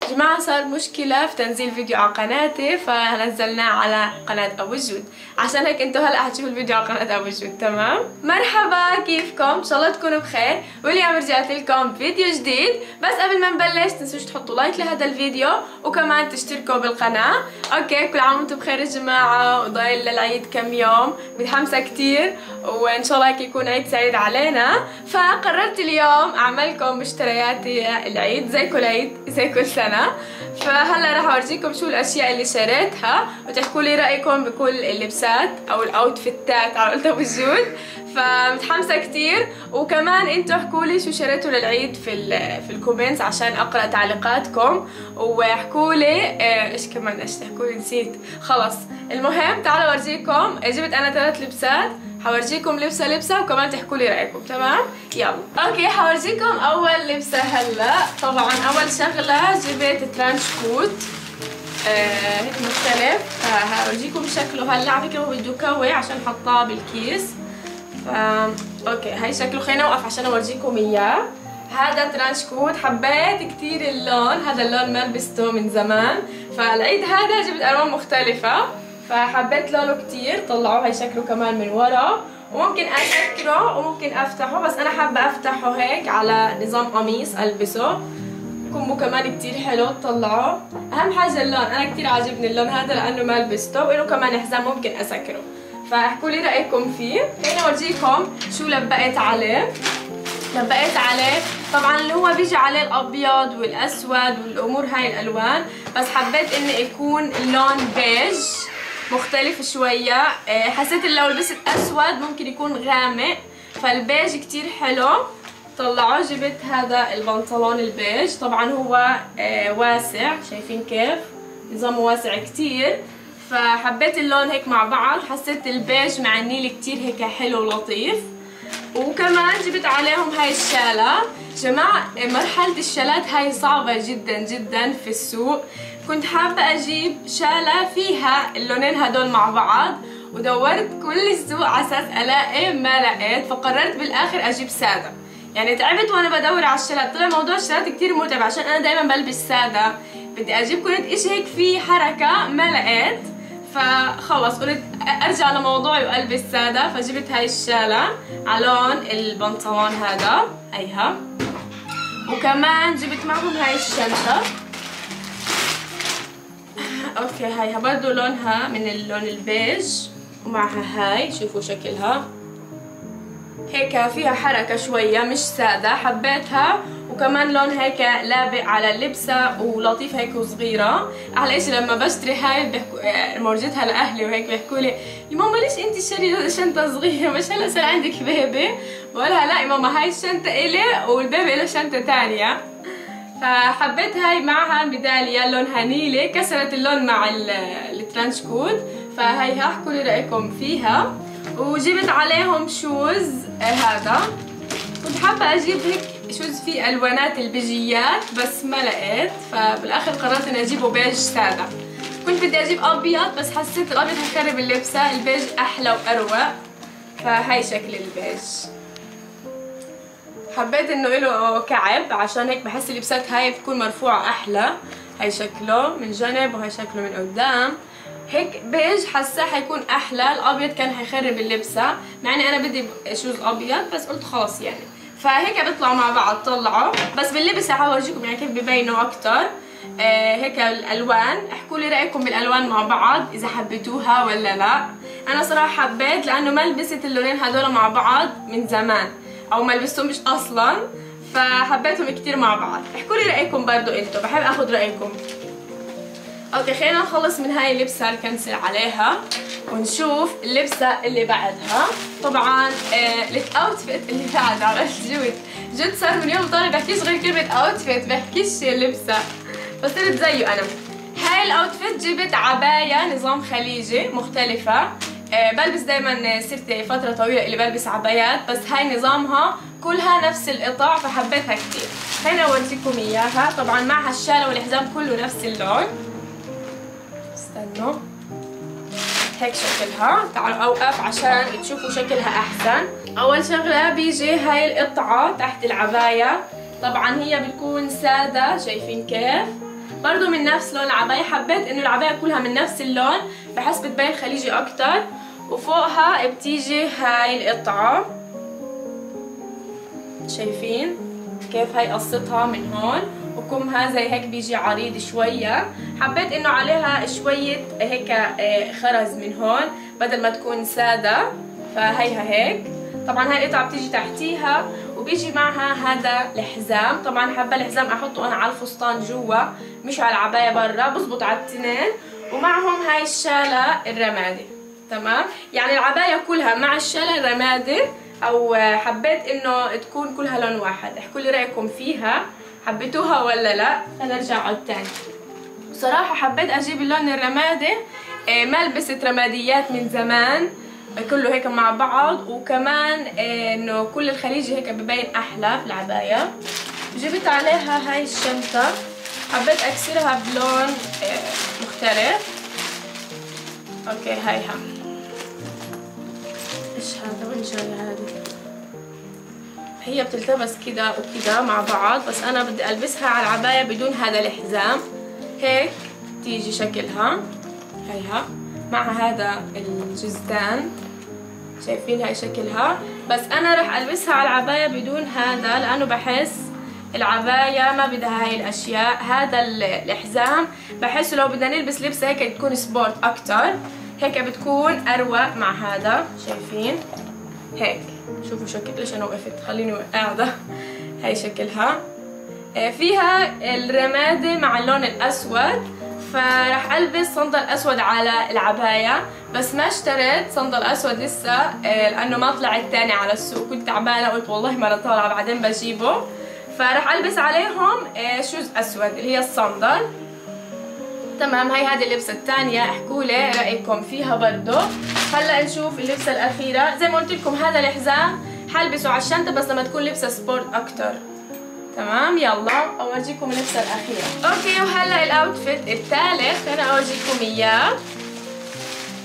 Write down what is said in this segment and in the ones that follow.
جماعة صار مشكلة في تنزيل فيديو على قناتي، فنزلناه على قناة أبو الجود، عشان هيك انتوا هلا حتشوفوا الفيديو على قناة أبو الجود. تمام؟ مرحبا، كيفكم؟ ان شاء الله تكونوا بخير، واليوم رجعت لكم فيديو جديد. بس قبل ما نبلش تنسوش تحطوا لايك لهذا الفيديو، وكمان تشتركوا بالقناة. اوكي، كل عام وانتم بخير يا جماعة، وضايل للعيد كم يوم، متحمسة كتير، وان شاء الله هيك يكون عيد سعيد علينا. فقررت اليوم اعملكم مشترياتي العيد زي كل عيد زي كل سنة. فهلا راح اورجيكم شو الاشياء اللي شريتها، وتحكوا لي رايكم بكل اللبسات او الاوتفيتات على قولة ابو الجود. فمتحمسه كتير، وكمان انتوا احكوا لي شو شريتوا للعيد في الكومنتس عشان اقرا تعليقاتكم، واحكوا لي ايش كمان ايش تحكوا لي، نسيت خلص. المهم تعالوا اورجيكم، جبت انا 3 لبسات، حورجيكم لبسة وكمان تحكوا لي رأيكم. تمام؟ يلا. اوكي، حورجيكم اول لبسة هلا. طبعا اول شغلة جبت ترانش كوت هيك مختلف، هورجيكم شكله هلا. على فكرة هو بده كوي عشان حطاه بالكيس. اوكي، هاي شكله، خلينا نوقف عشان اورجيكم اياه. هذا ترانش كوت، حبيت كتير اللون، هذا اللون ما لبسته من زمان، فالعيد هذا جبت الوان مختلفة، فحبيت لونه كتير. طلعوه، هي شكله كمان من ورا، وممكن اسكره وممكن افتحه، بس انا حابه افتحه هيك على نظام قميص البسه. كمه كمان كتير حلو، طلعوه. اهم حاجه اللون، انا كتير عاجبني اللون هذا لانه ما لبسته، وله كمان حزام ممكن اسكره. فاحكوا لي رايكم فيه. خليني اورجيكم شو لبقت عليه. لبقت عليه طبعا اللي هو بيجي عليه الابيض والاسود والامور هاي الالوان، بس حبيت انه يكون اللون بيج مختلف شوية. حسيت لو لبست اسود ممكن يكون غامق، فالبيج كتير حلو. طلعوه، جبت هذا البنطلون البيج، طبعا هو واسع، شايفين كيف نظامه واسع كتير، فحبيت اللون هيك مع بعض. حسيت البيج مع النيل كتير هيك حلو ولطيف. وكمان جبت عليهم هاي الشالة. جماعة مرحلة الشالات هاي صعبة جدا جدا في السوق، كنت حابة اجيب شالة فيها اللونين هدول مع بعض، ودورت كل السوق على اساس الاقي، ما لقيت، فقررت بالاخر اجيب سادة. يعني تعبت وانا بدور على الشالات، طلع موضوع الشالات كتير متعب عشان انا دايما بلبس سادة، بدي اجيب كنت اشي هيك فيه حركة، ما لقيت، فخلص قلت ارجع لموضوعي والبس سادة. فجبت هاي الشالة على لون البنطلون هذا، هيها. وكمان جبت معهم هاي الشنطة. اوكي، هايها برضو لونها من اللون البيج، ومعها هاي، شوفوا شكلها هيك فيها حركة شوية، مش سادة، حبيتها. وكمان لون هيك لابق على اللبسة ولطيف هيك وصغيرة. أحلى إشي لما بشتري هاي مرجتها لأهلي وهيك بيحكوا لي يا ماما ليش أنت شارية شنطة صغيرة، مش هلا صار عندك بيبي؟ بقولها لا يا ماما، هاي الشنطة إلي والبيبي له شنطة تانية. فحبيت هاي معها ميدالية لونها نيلي، كسرت اللون مع الترانش كود، فهي احكوا لي رأيكم فيها. وجبت عليهم شوز هذا، كنت حابة اجيب هيك شوز فيه الوانات البيجيات بس ما لقيت، فبالاخر قررت اني اجيبه بيج سادة. كنت بدي اجيب ابيض بس حسيت الابيض هيخرب اللبسة، البيج احلى واروق، فهي شكل البيج. حبيت انه له كعب عشان هيك بحس اللبسات هاي بتكون مرفوعة احلى. هاي شكله من جنب وهي شكله من قدام، هيك بيج حاساه حيكون احلى. الابيض كان حيخرب اللبسة، مع اني انا بدي شوز ابيض بس قلت خلاص يعني، فهيك بيطلعوا مع بعض. طلعوا بس باللبس رح اورجيكم يعني كيف ببينوا اكتر. هيك الالوان، احكوا لي رايكم بالالوان مع بعض اذا حبيتوها ولا لا. انا صراحة حبيت لانه ما لبست اللونين هدول مع بعض من زمان، او ما لبستهمش اصلا، فحبيتهم كتير مع بعض. احكوا لي رايكم برضو انتو، بحب اخذ رايكم. اوكي، خلينا نخلص من هاي اللبسه نكنسل عليها ونشوف اللبسه اللي بعدها. طبعا الاوتفيت اللي بعدها على جد صار من يوم طالع بحكيش غير كلمه اوتفيت، بحكيش لبسه، فصرت زيه انا. هاي الاوتفيت جبت عبايه نظام خليجي مختلفه. بلبس دايما، صرت فترة طويلة اللي بلبس عبايات، بس هاي نظامها كلها نفس القطع فحبيتها كتير. خليني اورجيكم اياها. طبعا معها الشالة والحزام كله نفس اللون. استنوا، هيك شكلها. تعالوا اوقف عشان تشوفوا شكلها احسن. اول شغلة بيجي هاي القطعة تحت العباية، طبعا هي بتكون سادة، شايفين كيف؟ برضو من نفس لون العباية. حبيت انه العباية كلها من نفس اللون بحس بتبين خليجي اكتر. وفوقها بتيجي هاي القطعة، شايفين كيف هاي قصتها من هون، وكمها زي هيك بيجي عريض شوية. حبيت انه عليها شوية هيك خرز من هون بدل ما تكون سادة، فهيها هيك. طبعا هاي القطعة بتيجي تحتيها وبيجي معها هذا الحزام. طبعا حابة الحزام احطه انا على الفستان جوا مش على العباية برا، بزبط على التنين. ومعهم هاي الشالة الرمادي. تمام، يعني العباية كلها مع الشالة الرمادي، او حبيت انه تكون كلها لون واحد. احكوا لي رايكم فيها، حبيتوها ولا لا؟ خلينا نرجع على الثاني. بصراحة حبيت اجيب اللون الرمادي، ما لبست رماديات من زمان كله هيك مع بعض، وكمان انه كل الخليجي هيك ببين احلى في العباية. جبت عليها هاي الشنطة، حبيت اكسرها بلون مختلف. اوكي هايها، ايش هذا؟ وين جاي هذه؟ هي بتلتبس كده وكده مع بعض، بس انا بدي البسها على العباية بدون هذا الحزام. هيك تيجي شكلها، هيها مع هذا الجزدان، شايفين هاي شكلها. بس انا رح البسها على العباية بدون هذا، لانه بحس العباية ما بدها هاي الاشياء. هذا الحزام بحسه لو بدنا نلبس لبسة هيك تكون سبورت اكتر، هيك بتكون اروق مع هذا. شايفين هيك؟ شوفوا شكل، ليش انا وقفت؟ خليني قاعدة. هاي شكلها، فيها الرمادي مع اللون الاسود. فرح البس صندل اسود على العباية، بس ما اشتريت صندل اسود لسه لانه ما طلع الثاني على السوق. كنت تعبانة قلت والله ما انا طالعة بعدين بجيبه. فرح البس عليهم شوز اسود اللي هي الصندل. تمام، هاي هذه اللبسة الثانية، احكوا لي رأيكم فيها برضو. هلا نشوف اللبسة الأخيرة. زي ما قلت لكم هذا الحزام حلبسه على الشنطة بس لما تكون لبسة سبورت أكتر. تمام، يلا أورجيكم اللبسة الأخيرة. أوكي، وهلا الأوتفيت الثالث أنا أورجيكم إياه.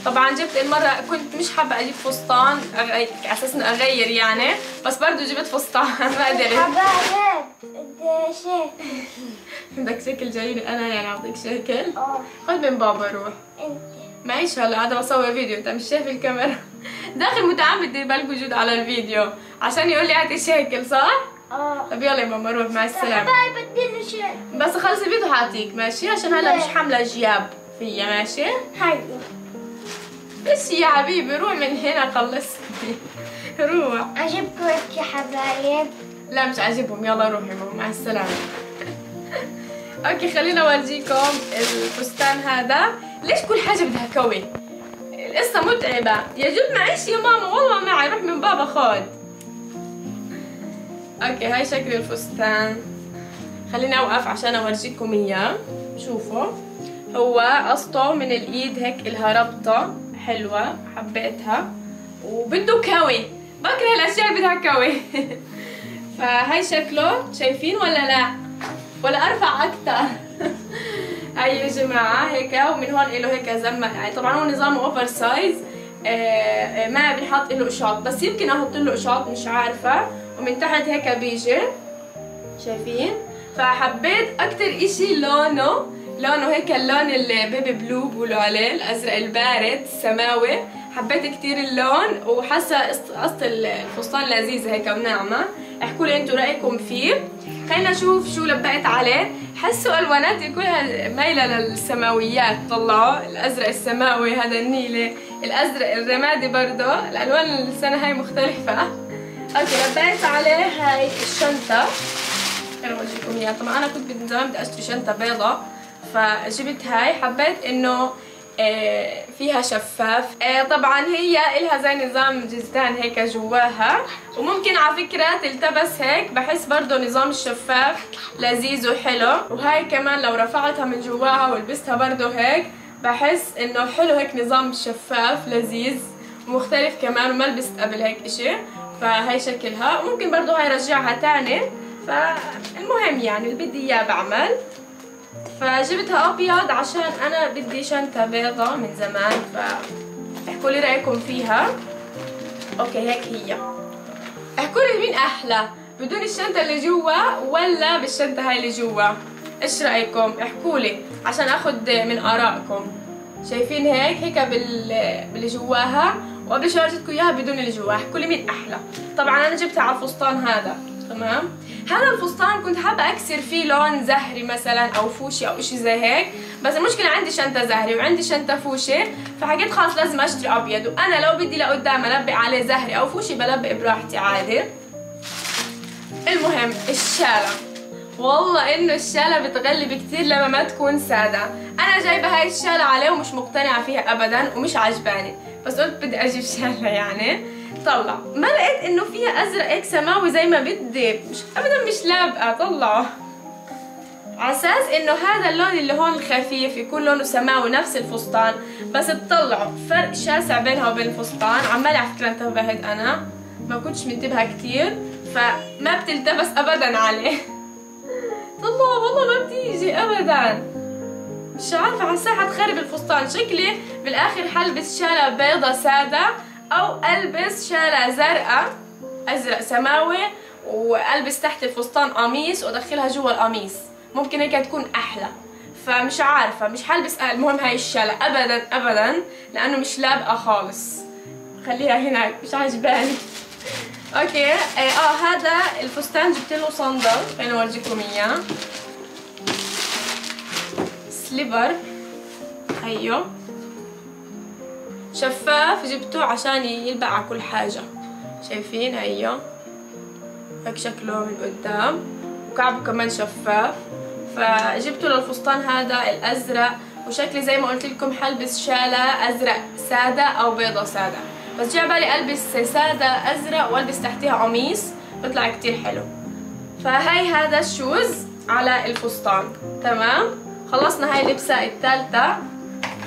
طبعا جبت المرة كنت مش حابة أجيب فستان على أساس إني أغير يعني، بس برضو جبت فستان ما قدرت. حبايب بدي شكل. بدك شكل جايني أنا يعني أعطيك شكل؟ خذ من بابا روح. انت معيش هلا، هذا بصور فيديو، انت مش شايف الكاميرا. داخل متعمد يدير بالك وجود على الفيديو عشان يقول لي هاتي شكل، صح؟ طب يلا يا ماما روح، مع السلامة. حبايب بدي شكل. بس خلص الفيديو حاعطيك ماشي، عشان هلا مش حاملة جياب فيا ماشي؟ هاي بس يا حبيبي روح من هنا، خلصني. روح. عجبكم يا حبايب؟ لا مش عاجبهم، يلا روح يا ماما، مع السلامة. اوكي خلينا اورجيكم الفستان هذا. ليش كل حاجة بدها كوي؟ القصة متعبة. يا جود معيش يا ماما، والله معي، روح من بابا خد. اوكي هاي شكل الفستان. خليني اوقف عشان اورجيكم اياه. شوفوا، هو قصته من الايد هيك الها ربطة حلوة، حبيتها. وبده كوي، بكره الاشياء اللي بدها كوي. فهاي شكله، شايفين ولا لا؟ ولا ارفع اكتر؟ هاي يا جماعه هيك، ومن هون له هيك زمه، يعني طبعا هو نظامه اوفر سايز، ما بنحط له قشاط، بس يمكن احط له قشاط مش عارفه. ومن تحت هيك بيجي، شايفين؟ فحبيت اكتر اشي لونه هيك اللون البيبي بلو بقولوا عليه، الازرق البارد السماوي. حبيت كتير اللون، وحاسه قصة الفستان لذيذه هيك وناعمه. احكوا لي انتوا رايكم فيه. خلينا نشوف شو لبقت عليه. حسوا الواناتي كلها مايله للسماويات، طلعوا الازرق السماوي، هذا النيلي، الازرق الرمادي برضه. الالوان السنه هاي مختلفه. اوكي لبقت عليه هاي الشنطه، انا اورجيكم اياها. طبعا انا كنت من زمان بدي اشتري شنطه بيضة، فجبت هاي. حبيت انه فيها شفاف. طبعا هي إلها زي نظام جزدان هيك جواها، وممكن على فكرة تلتبس هيك. بحس برضو نظام الشفاف لذيذ وحلو. وهاي كمان لو رفعتها من جواها ولبستها برضو هيك، بحس انه حلو هيك نظام شفاف لذيذ ومختلف كمان، وما لبست قبل هيك اشي. فهاي شكلها. وممكن برضو هاي رجعها تاني، فالمهم يعني اللي بدي اياه بعمل. فجبتها ابيض عشان انا بدي شنطة بيضة من زمان. فاحكوا لي رايكم فيها. اوكي هيك هي. احكوا لي مين احلى، بدون الشنطة اللي جوا ولا بالشنطة هاي اللي جوا؟ ايش رايكم؟ احكوا لي عشان اخذ من ارائكم. شايفين هيك باللي جواها، وقبل شوي ورجيتكم اياها بدون اللي جواها. احكوا لي مين احلى. طبعا انا جبتها على الفستان هذا، تمام. هذا الفستان كنت حابه اكسر فيه لون زهري مثلا او فوشي او اشي زي هيك، بس المشكله عندي شنطه زهري وعندي شنطه فوشي، فحكيت خلاص لازم اشتري ابيض، وانا لو بدي لقدام البق عليه زهري او فوشي بلبق براحتي عادي. المهم الشاله، والله انه الشاله بتغلب كثير لما ما تكون ساده. انا جايبه هاي الشاله عليه ومش مقتنعه فيها ابدا ومش عجباني، بس قلت بدي اجيب شاله يعني. طلع ما لقيت انه فيها ازرق هيك سماوي زي ما بدي، مش ابدا مش لابقه. طلعه على اساس انه هذا اللون اللي هون الخفيف يكون لونه سماوي نفس الفستان، بس تطلعوا فرق شاسع بينها وبين الفستان. عمالي على فكره انتبهت، انا ما كنتش منتبهه كثير، فما بتلتبس ابدا عليه. طلع والله ما بتيجي ابدا، مش عارفه حاساها حتخرب الفستان. شكلي بالاخر حلبس شاله بيضه ساده، او البس شاله زرقاء ازرق سماوي والبس تحت الفستان قميص وادخلها جوا القميص، ممكن هيك تكون احلى. فمش عارفه، مش حلبس المهم هاي الشاله ابدا ابدا لانه مش لابقه خالص. خليها هناك مش عجباني. اوكي هذا الفستان جبت له صندل، خليني اورجيكم اياه. سليبر هيو شفاف، جبته عشان يلبق على كل حاجه. شايفين هيو هيك شكله من قدام، وكعبه كمان شفاف. فجبته للفستان هذا الازرق، وشكلي زي ما قلت لكم حلبس شاله ازرق ساده او بيضه ساده، بس جاء بالي البس ساده ازرق والبس تحتيها قميص بيطلع كتير حلو. فهي هذا الشوز على الفستان، تمام. خلصنا هاي اللبسه الثالثه،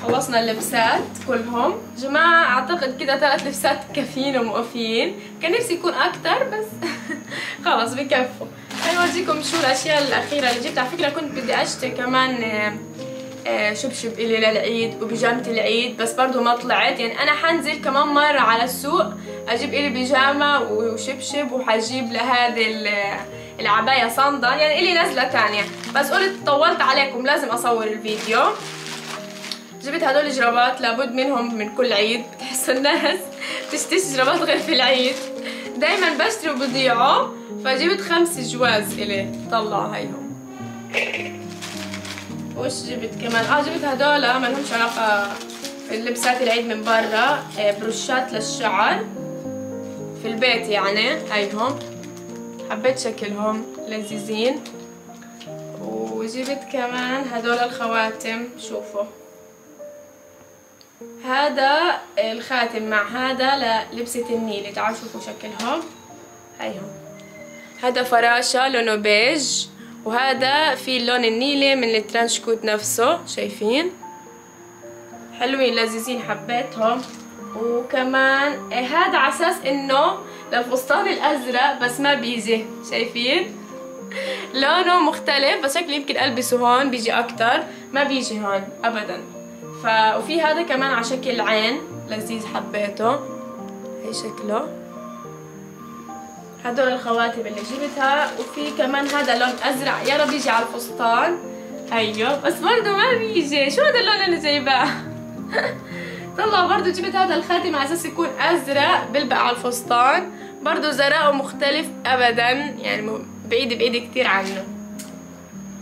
خلصنا اللبسات كلهم. جماعه اعتقد كده 3 لبسات كافيين وموقفين، كان نفسي يكون اكتر بس خلص بكفوا. خليني اورجيكم شو الاشياء الاخيره اللي جبتها. على فكره كنت بدي اشتري كمان شبشب الي للعيد وبيجامة العيد، بس برضو ما طلعت. يعني انا حنزل كمان مرة على السوق اجيب الي بيجامة وشبشب، وحجيب لهذه العباية صندل، يعني الي نزلة تانية، بس قلت طولت عليكم لازم اصور الفيديو. جبت هدول جرابات لابد منهم من كل عيد، بتحس الناس بتشتري جرابات غير في العيد، دايما بشتري وبضيعوا. فجبت 5 جواز الي، طلعوا هيهم. وش جبت كمان؟ جبت هدول ما لهمش علاقة في لبسات العيد من برا، بروشات للشعر في البيت يعني. هيهم حبيت شكلهم لذيذين. وجبت كمان هدول الخواتم، شوفوا هذا الخاتم مع هذا للبسة النيلي، تعالوا شوفوا شكلهم. هيهم هذا فراشة لونه بيج، وهذا في اللون النيلي من الترانش كوت نفسه. شايفين حلوين لذيذين حبيتهم. وكمان هذا على اساس انه للفستان الازرق بس ما بيجي، شايفين لونه مختلف، بس شكلي يمكن البسه هون بيجي اكتر، ما بيجي هون ابدا. وفي هذا كمان على شكل عين لذيذ حبيته، هي شكله. هدول الخواتم اللي جبتها. وفي كمان هذا لون ازرق، يا رب يجي على الفستان. هيو بس برضه ما بيجي. شو هذا اللون اللي جايباه؟ طلع برضه جبت هذا الخاتم على اساس يكون ازرق بيلبق على الفستان، برضه زرقه مختلف ابدا، يعني بعيد كثير عنه.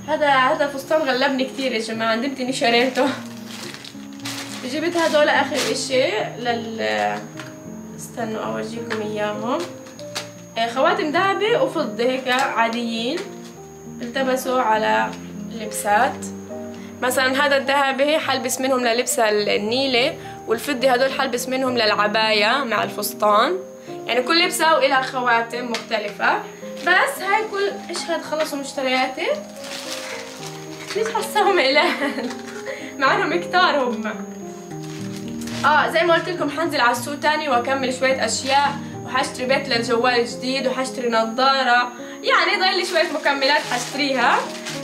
هذا فستان غلبني كثير يا جماعه، ندمت اني شريته. جبت هدول اخر اشي استنوا اورجيكم اياهم. خواتم ذهبي وفضي هيك عاديين التبسوا على اللبسات. مثلا هذا الذهبي حلبس منهم للبسة النيلة، والفضي هدول حلبس منهم للعباية مع الفستان. يعني كل لبسة وإلها خواتم مختلفة. بس هاي كل ايش هاد خلصوا مشترياتي. ليش حساهم قلال مع انهم كتار هم. زي ما قلت لكم حنزل على السوق تاني واكمل شوية اشياء، وحاشتري بيت للجوال جديد، وحاشتري نظارة، يعني ضايل لي شوية مكملات حاشتريها.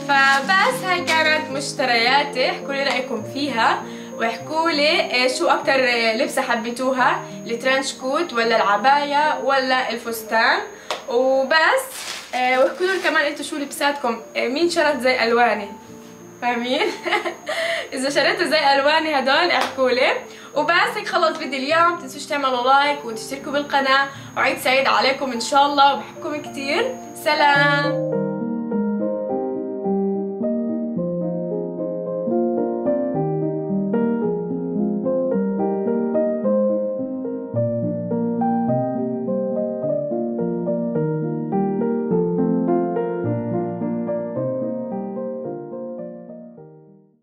فبس هاي كانت مشترياتي. احكوا لي رأيكم فيها، واحكوا لي شو أكتر لبسة حبيتوها، الترنش كوت ولا العباية ولا الفستان. وبس. واحكوا لي كمان انتوا شو لبساتكم، مين شرت زي الواني، فاهمين؟ اذا شريتوا زي الواني هدول احكوا لي. وبس هيك خلص فيديو اليوم، متنسوش تعملوا لايك وتشتركوا بالقناه، وعيد سعيد عليكم ان شاء الله، وبحبكم كتير. سلام.